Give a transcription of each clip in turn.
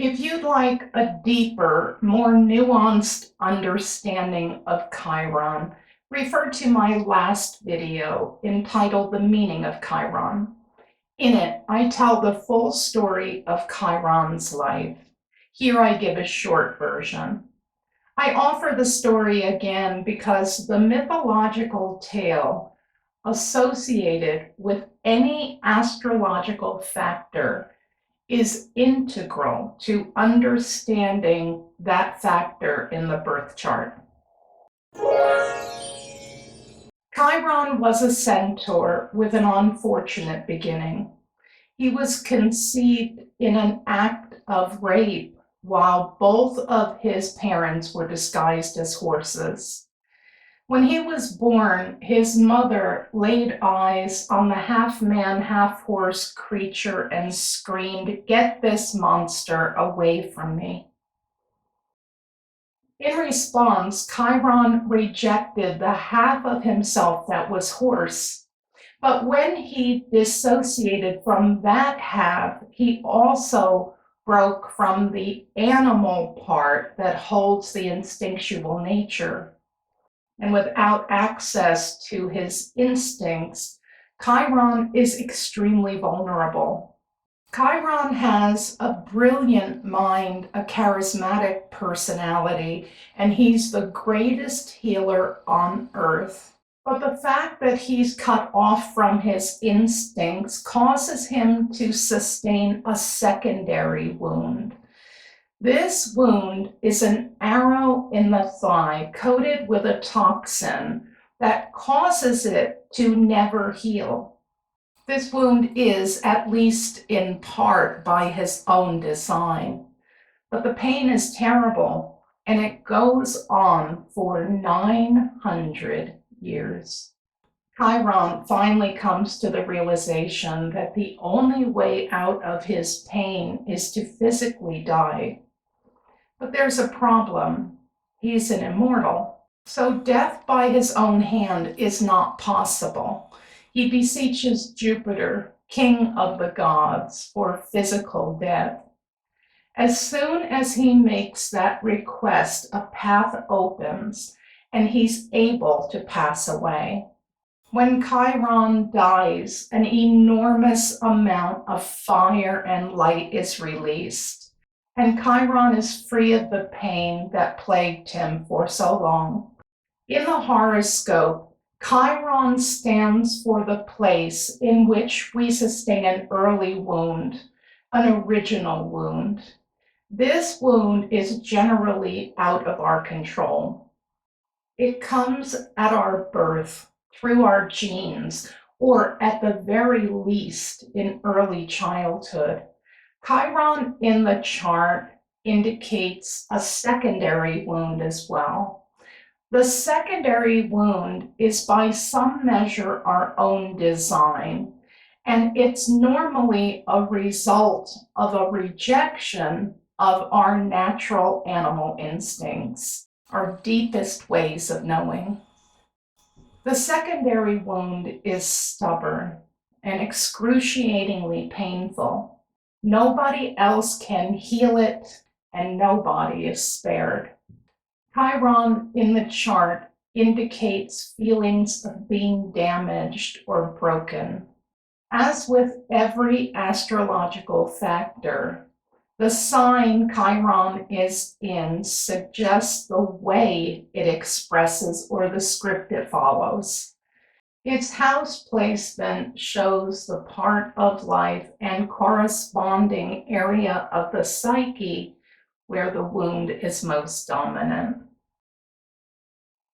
If you'd like a deeper, more nuanced understanding of Chiron, refer to my last video entitled The Meaning of Chiron. In it, I tell the full story of Chiron's life. Here I give a short version. I offer the story again because the mythological tale associated with any astrological factor is integral to understanding that factor in the birth chart. Chiron was a centaur with an unfortunate beginning. He was conceived in an act of rape while both of his parents were disguised as horses. When he was born, his mother laid eyes on the half-man, half-horse creature and screamed, "Get this monster away from me." In response, Chiron rejected the half of himself that was horse. But when he dissociated from that half, he also broke from the animal part that holds the instinctual nature. And without access to his instincts, Chiron is extremely vulnerable. Chiron has a brilliant mind, a charismatic personality, and he's the greatest healer on earth. But the fact that he's cut off from his instincts causes him to sustain a secondary wound. This wound is an arrow in the thigh coated with a toxin that causes it to never heal. This wound is, at least in part, by his own design. But the pain is terrible, and it goes on for 900 years. Chiron finally comes to the realization that the only way out of his pain is to physically die. But there's a problem. He's an immortal. So death by his own hand is not possible. He beseeches Jupiter, king of the gods, for physical death. As soon as he makes that request, a path opens and he's able to pass away. When Chiron dies, an enormous amount of fire and light is released. And Chiron is free of the pain that plagued him for so long. In the horoscope, Chiron stands for the place in which we sustain an early wound, an original wound. This wound is generally out of our control. It comes at our birth, through our genes, or at the very least in early childhood. Chiron in the chart indicates a secondary wound as well. The secondary wound is by some measure our own design, and it's normally a result of a rejection of our natural animal instincts, our deepest ways of knowing. The secondary wound is stubborn and excruciatingly painful. Nobody else can heal it, and nobody is spared. Chiron in the chart indicates feelings of being damaged or broken. As with every astrological factor, the sign Chiron is in suggests the way it expresses or the script it follows. Its house placement shows the part of life and corresponding area of the psyche where the wound is most dominant.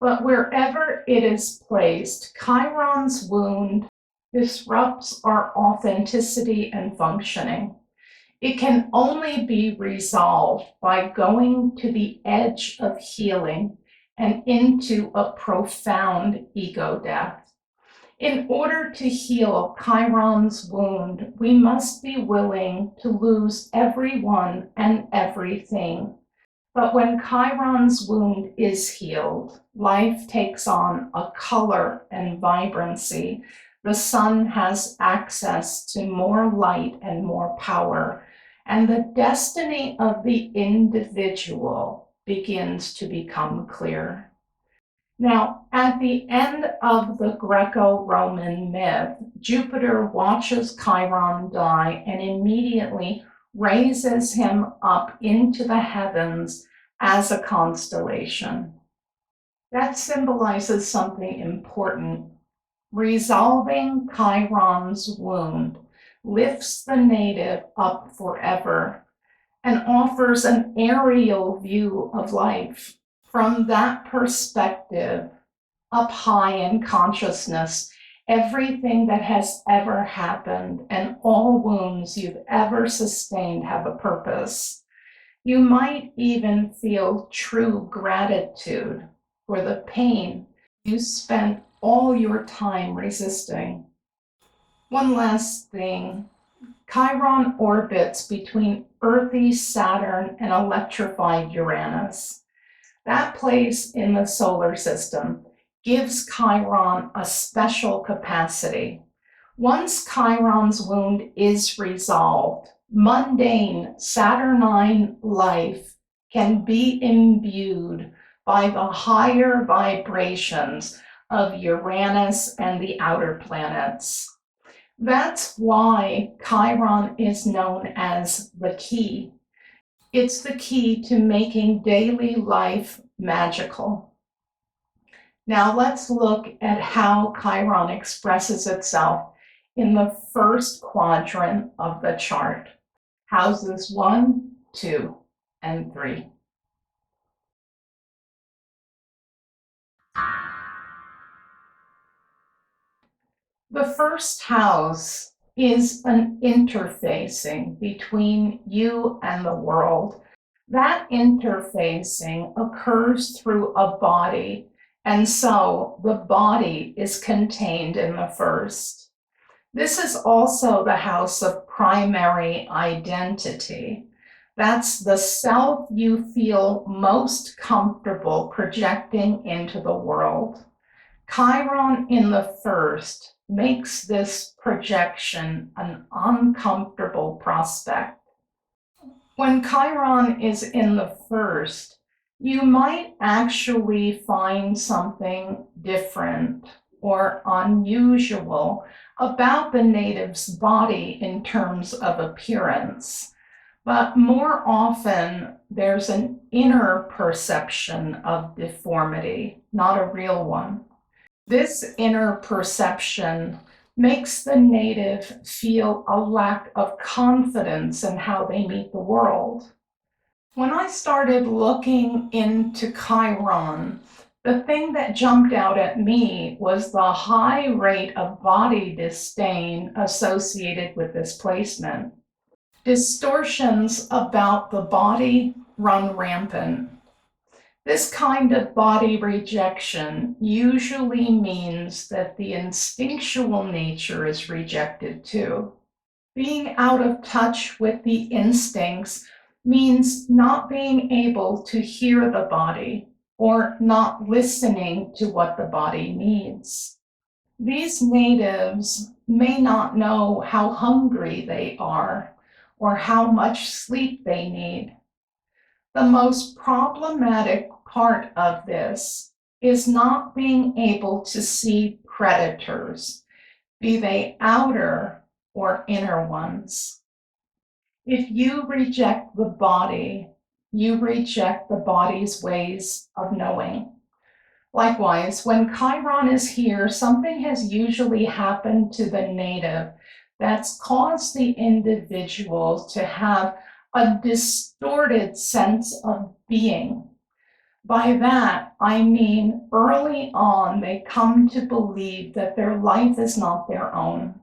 But wherever it is placed, Chiron's wound disrupts our authenticity and functioning. It can only be resolved by going to the edge of healing and into a profound ego death. In order to heal Chiron's wound, we must be willing to lose everyone and everything. But when Chiron's wound is healed, life takes on a color and vibrancy. The sun has access to more light and more power, and the destiny of the individual begins to become clear. Now, at the end of the Greco-Roman myth, Jupiter watches Chiron die and immediately raises him up into the heavens as a constellation. That symbolizes something important. Resolving Chiron's wound lifts the native up forever and offers an aerial view of life. From that perspective, up high in consciousness, everything that has ever happened and all wounds you've ever sustained have a purpose. You might even feel true gratitude for the pain you spent all your time resisting. One last thing. Chiron orbits between earthy Saturn and electrified Uranus. That place in the solar system gives Chiron a special capacity. Once Chiron's wound is resolved, mundane Saturnine life can be imbued by the higher vibrations of Uranus and the outer planets. That's why Chiron is known as the key. It's the key to making daily life magical. Now let's look at how Chiron expresses itself in the first quadrant of the chart, houses 1, 2, and 3. The first house is an interfacing between you and the world. That interfacing occurs through a body, and so the body is contained in the first. This is also the house of primary identity. That's the self you feel most comfortable projecting into the world. Chiron in the first makes this projection an uncomfortable prospect. When Chiron is in the first, you might actually find something different or unusual about the native's body in terms of appearance. But more often, there's an inner perception of deformity, not a real one. This inner perception makes the native feel a lack of confidence in how they meet the world. When I started looking into Chiron, the thing that jumped out at me was the high rate of body disdain associated with this placement. Distortions about the body run rampant. This kind of body rejection usually means that the instinctual nature is rejected too. Being out of touch with the instincts means not being able to hear the body or not listening to what the body needs. These natives may not know how hungry they are or how much sleep they need. The most problematic part of this is not being able to see predators, be they outer or inner ones. If you reject the body, you reject the body's ways of knowing. Likewise, when Chiron is here, something has usually happened to the native that's caused the individual to have a distorted sense of being. By that, I mean early on, they come to believe that their life is not their own.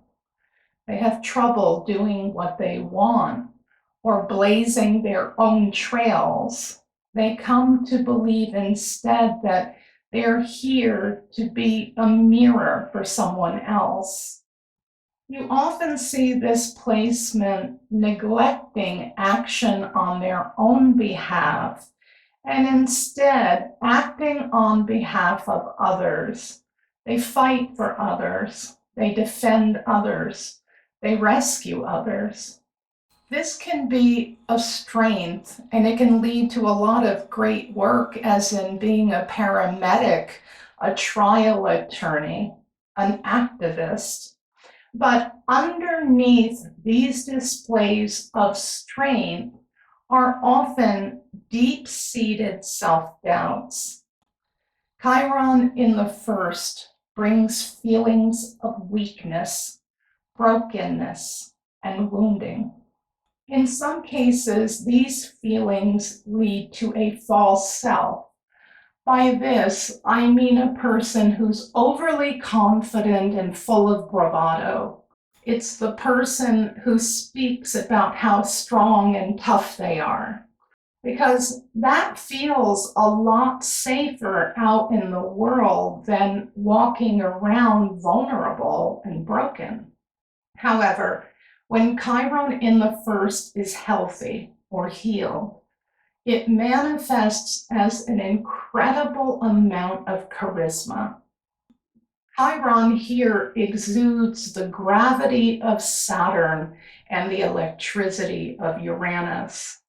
They have trouble doing what they want or blazing their own trails. They come to believe instead that they're here to be a mirror for someone else. You often see this placement neglecting action on their own behalf and instead acting on behalf of others. They fight for others. They defend others. They rescue others. This can be a strength, and it can lead to a lot of great work, as in being a paramedic, a trial attorney, an activist. But underneath these displays of strength are often deep-seated self-doubts. Chiron in the first brings feelings of weakness, brokenness, and wounding. In some cases, these feelings lead to a false self. By this, I mean a person who's overly confident and full of bravado. It's the person who speaks about how strong and tough they are, because that feels a lot safer out in the world than walking around vulnerable and broken. However, when Chiron in the first is healthy or healed, it manifests as an incredible amount of charisma. Chiron here exudes the gravity of Saturn and the electricity of Uranus.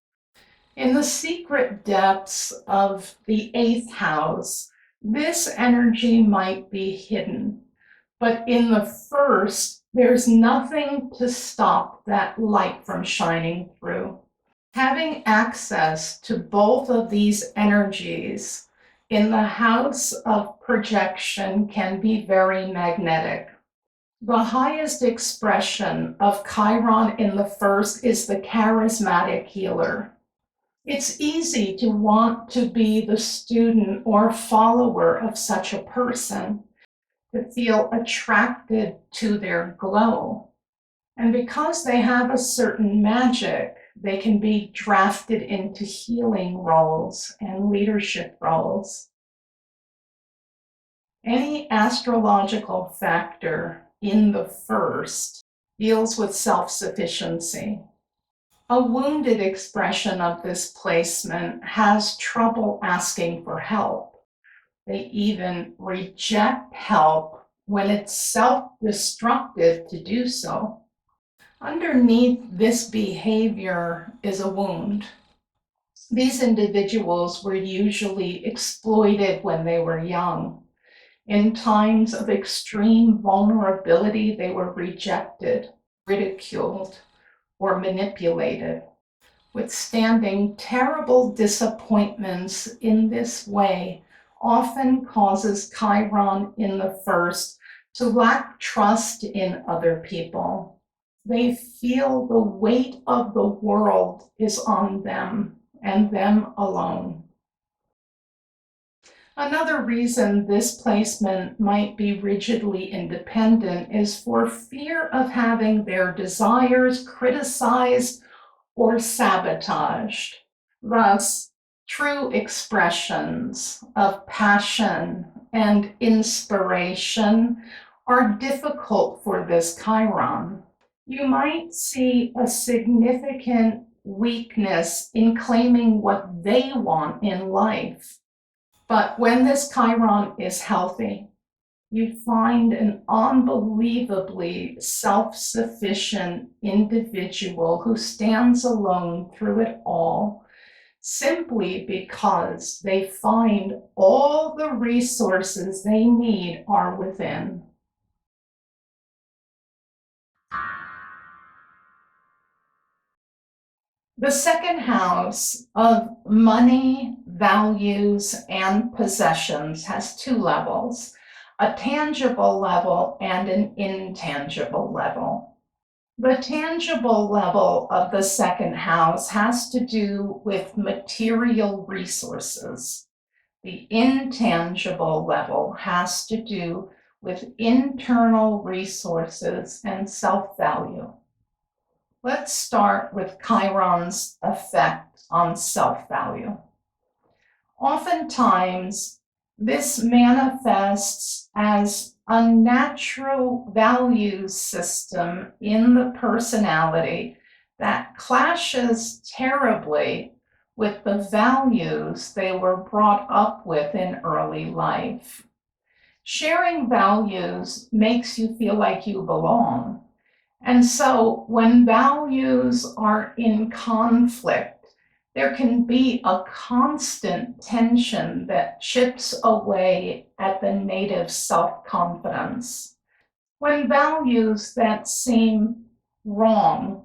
In the secret depths of the 8th house, this energy might be hidden, but in the first, there's nothing to stop that light from shining through. Having access to both of these energies in the house of projection can be very magnetic. The highest expression of Chiron in the first is the charismatic healer. It's easy to want to be the student or follower of such a person, to feel attracted to their glow. And because they have a certain magic, they can be drafted into healing roles and leadership roles. Any astrological factor in the first deals with self-sufficiency. A wounded expression of this placement has trouble asking for help. They even reject help when it's self-destructive to do so. Underneath this behavior is a wound. These individuals were usually exploited when they were young. In times of extreme vulnerability, they were rejected, ridiculed, or manipulated. Withstanding terrible disappointments in this way often causes Chiron in the first to lack trust in other people. They feel the weight of the world is on them and them alone. Another reason this placement might be rigidly independent is for fear of having their desires criticized or sabotaged. Thus, true expressions of passion and inspiration are difficult for this Chiron. You might see a significant weakness in claiming what they want in life. But when this Chiron is healthy, you find an unbelievably self-sufficient individual who stands alone through it all, simply because they find all the resources they need are within. The second house of money, values, and possessions has two levels, a tangible level and an intangible level. The tangible level of the second house has to do with material resources. The intangible level has to do with internal resources and self-value. Let's start with Chiron's effect on self-value. Oftentimes, this manifests as a natural value system in the personality that clashes terribly with the values they were brought up with in early life. Sharing values makes you feel like you belong. And so when values are in conflict, there can be a constant tension that chips away at the native self-confidence. When values that seem wrong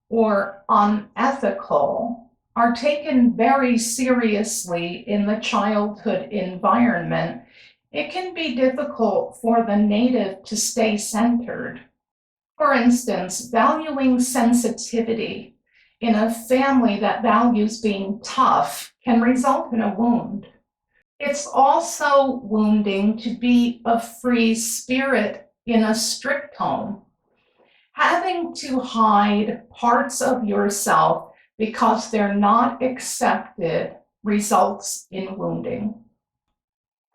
or unethical are taken very seriously in the childhood environment, it can be difficult for the native to stay centered. For instance, valuing sensitivity in a family that values being tough can result in a wound. It's also wounding to be a free spirit in a strict home. Having to hide parts of yourself because they're not accepted results in wounding.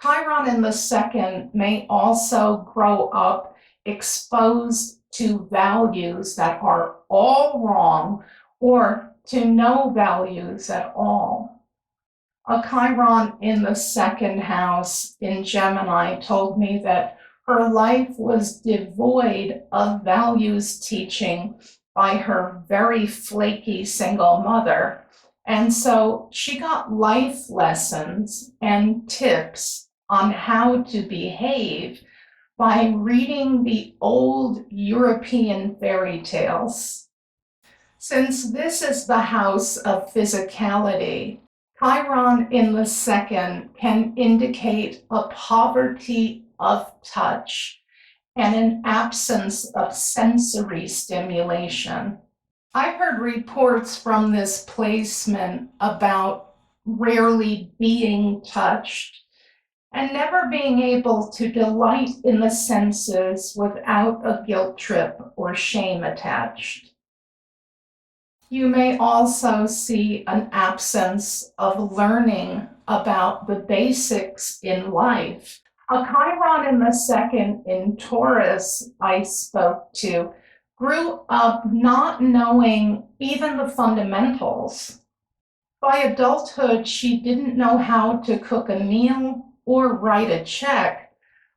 Chiron in the second may also grow up exposed to values that are all wrong or to no values at all. A Chiron in the second house in Gemini told me that her life was devoid of values teaching by her very flaky single mother. And so she got life lessons and tips on how to behave by reading the old European fairy tales. Since this is the house of physicality, Chiron in the second can indicate a poverty of touch and an absence of sensory stimulation. I've heard reports from this placement about rarely being touched and never being able to delight in the senses without a guilt trip or shame attached. You may also see an absence of learning about the basics in life. A Chiron in the second in Taurus I spoke to grew up not knowing even the fundamentals. By adulthood, she didn't know how to cook a meal or write a check,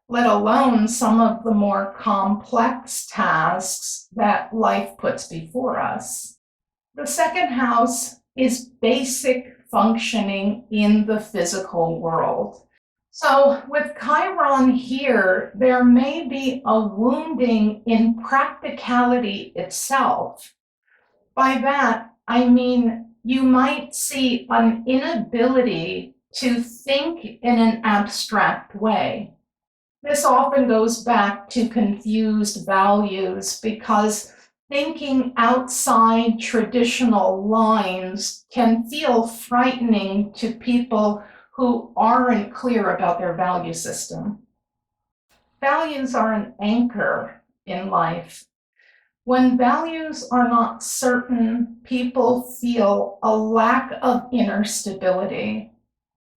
let alone some of the more complex tasks that life puts before us. The second house is basic functioning in the physical world. So with Chiron here, there may be a wounding in practicality itself. By that, I mean you might see an inability to think in an abstract way. This often goes back to confused values because thinking outside traditional lines can feel frightening to people who aren't clear about their value system. Values are an anchor in life. When values are not certain, people feel a lack of inner stability.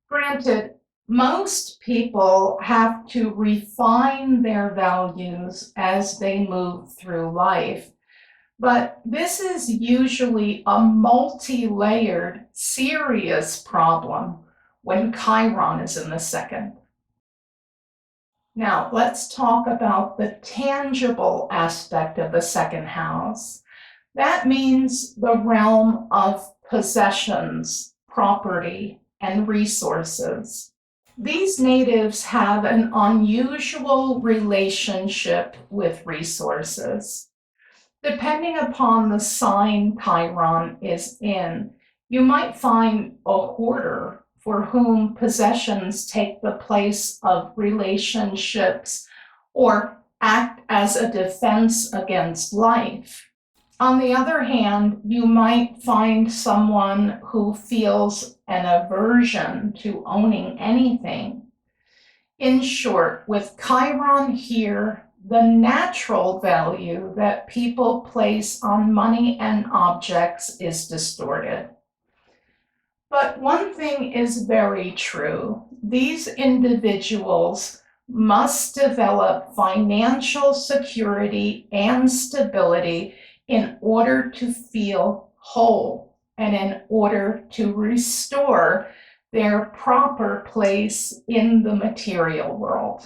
Granted, most people have to refine their values as they move through life, but this is usually a multi-layered, serious problem when Chiron is in the second. Now, let's talk about the tangible aspect of the second house. That means the realm of possessions, property, and resources. These natives have an unusual relationship with resources. Depending upon the sign Chiron is in, you might find a hoarder for whom possessions take the place of relationships or act as a defense against life. On the other hand, you might find someone who feels an aversion to owning anything. In short, with Chiron here, the natural value that people place on money and objects is distorted. But one thing is very true. These individuals must develop financial security and stability in order to feel whole and in order to restore their proper place in the material world.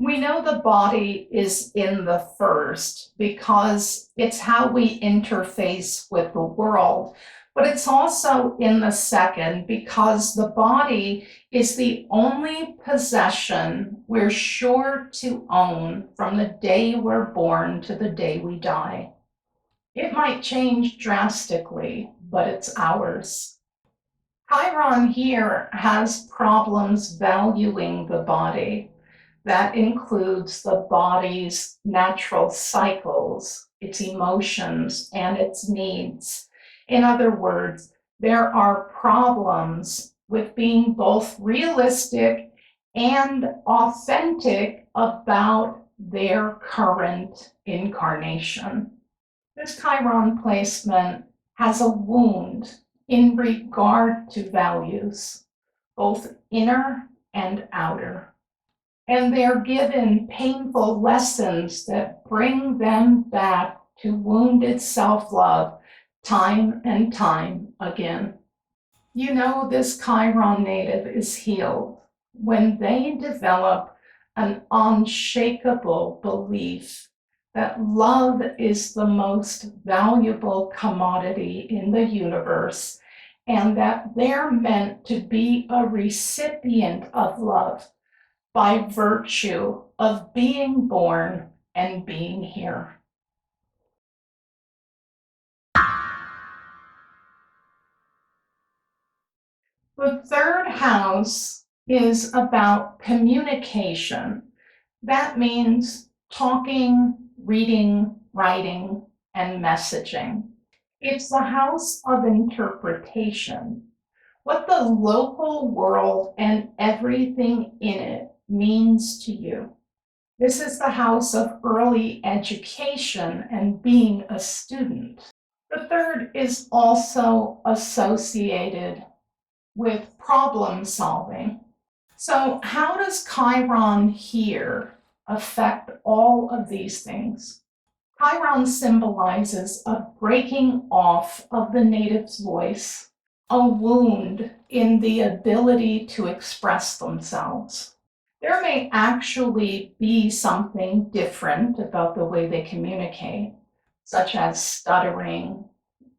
We know the body is in the first because it's how we interface with the world, but it's also in the second because the body is the only possession we're sure to own from the day we're born to the day we die. It might change drastically, but it's ours. Chiron here has problems valuing the body. That includes the body's natural cycles, its emotions, and its needs. In other words, there are problems with being both realistic and authentic about their current incarnation. This Chiron placement has a wound in regard to values, both inner and outer. And they're given painful lessons that bring them back to wounded self-love time and time again. You know, this Chiron native is healed when they develop an unshakable belief that love is the most valuable commodity in the universe and that they're meant to be a recipient of love by virtue of being born and being here. The third house is about communication. That means talking, reading, writing, and messaging. It's the house of interpretation, what the local world and everything in it means to you. This is the house of early education and being a student. The third is also associated with problem solving. So, how does Chiron here affect all of these things? Chiron symbolizes a breaking off of the native's voice, a wound in the ability to express themselves. There may actually be something different about the way they communicate, such as stuttering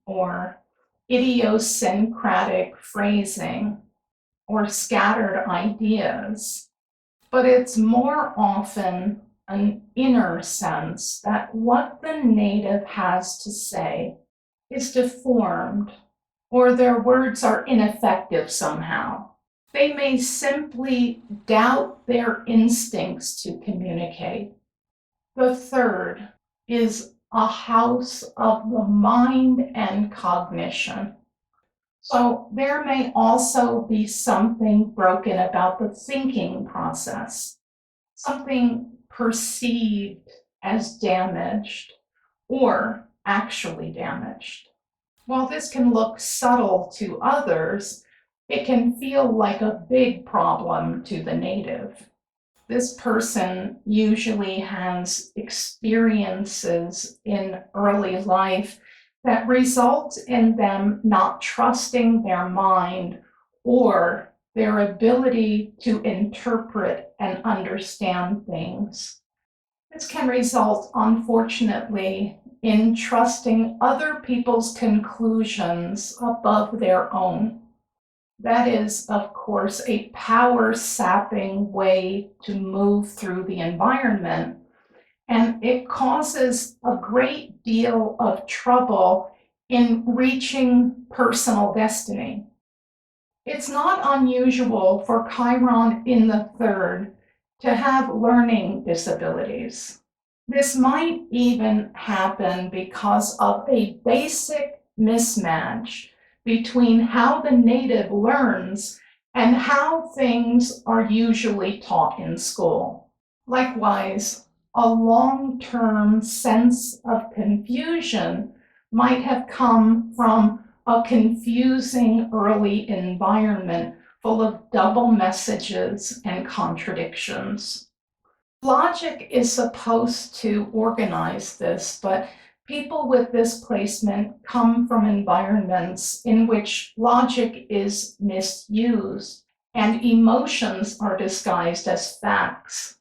or idiosyncratic phrasing or scattered ideas, but it's more often an inner sense that what the native has to say is deformed or their words are ineffective somehow. They may simply doubt their instincts to communicate. The third is a house of the mind and cognition. So there may also be something broken about the thinking process, something perceived as damaged or actually damaged. While this can look subtle to others, it can feel like a big problem to the native. This person usually has experiences in early life that result in them not trusting their mind or their ability to interpret and understand things. This can result, unfortunately, in trusting other people's conclusions above their own. That is, of course, a power-sapping way to move through the environment, and it causes a great deal of trouble in reaching personal destiny. It's not unusual for Chiron in the third to have learning disabilities. This might even happen because of a basic mismatch between how the native learns and how things are usually taught in school. Likewise, a long-term sense of confusion might have come from a confusing early environment full of double messages and contradictions. Logic is supposed to organize this, but people with this placement come from environments in which logic is misused and emotions are disguised as facts.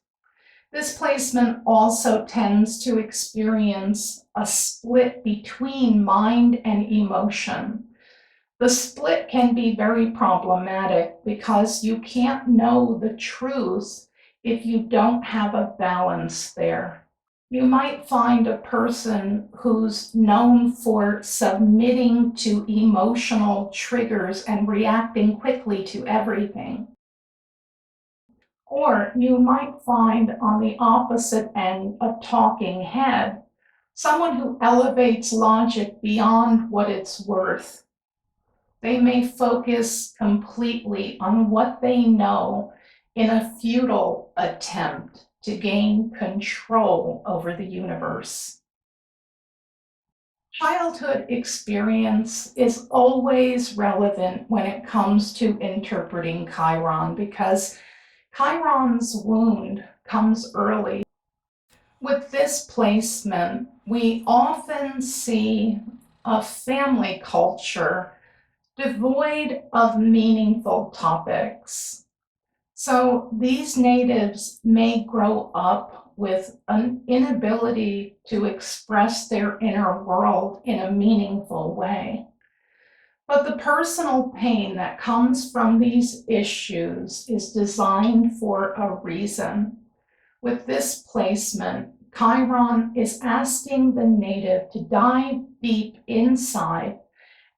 This placement also tends to experience a split between mind and emotion. The split can be very problematic because you can't know the truth if you don't have a balance there. You might find a person who's known for submitting to emotional triggers and reacting quickly to everything. Or you might find on the opposite end a talking head, someone who elevates logic beyond what it's worth. They may focus completely on what they know in a futile attempt to gain control over the universe. Childhood experience is always relevant when it comes to interpreting Chiron because Chiron's wound comes early. With this placement, we often see a family culture devoid of meaningful topics. So these natives may grow up with an inability to express their inner world in a meaningful way. But the personal pain that comes from these issues is designed for a reason. With this placement, Chiron is asking the native to dive deep inside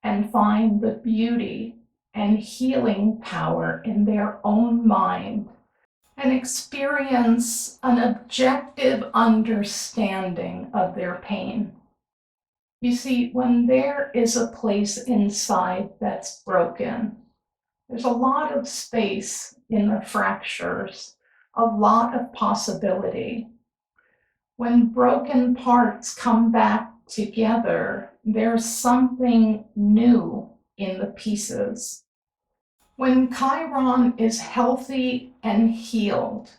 and find the beauty and healing power in their own mind and experience an objective understanding of their pain. You see, when there is a place inside that's broken, there's a lot of space in the fractures, a lot of possibility. When broken parts come back together, there's something new in the pieces. When Chiron is healthy and healed,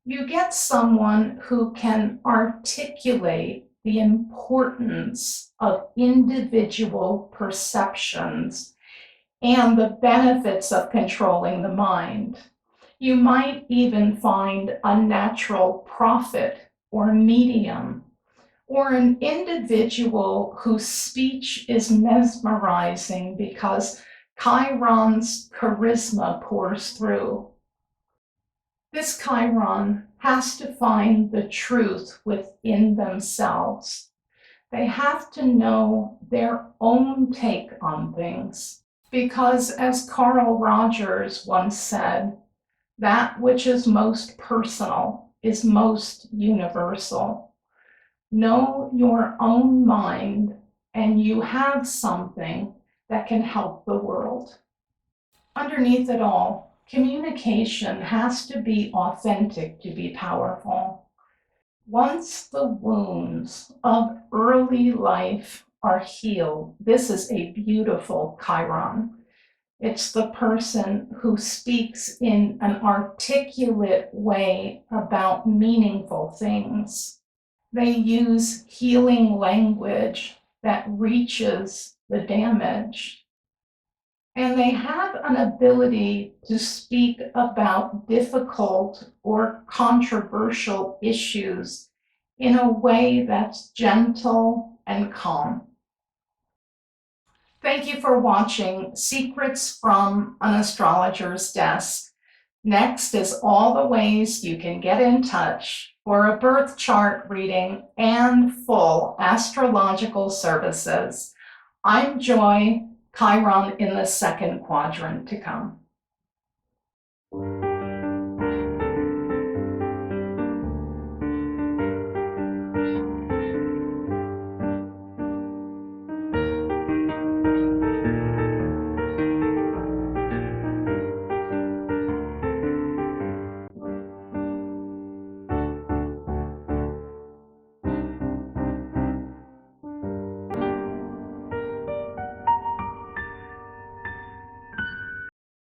you get someone who can articulate the importance of individual perceptions and the benefits of controlling the mind. You might even find a natural prophet or medium, or an individual whose speech is mesmerizing because Chiron's charisma pours through. This Chiron has to find the truth within themselves. They have to know their own take on things, because as Carl Rogers once said, that which is most personal is most universal. Know your own mind, and you have something that can help the world. Underneath it all, communication has to be authentic to be powerful. Once the wounds of early life are healed, this is a beautiful Chiron. It's the person who speaks in an articulate way about meaningful things. They use healing language that reaches the damage. And they have an ability to speak about difficult or controversial issues in a way that's gentle and calm. Thank you for watching Secrets from an Astrologer's Desk. Next is all the ways you can get in touch for a birth chart reading and full astrological services. I'm Joy, Chiron in the second quadrant to come.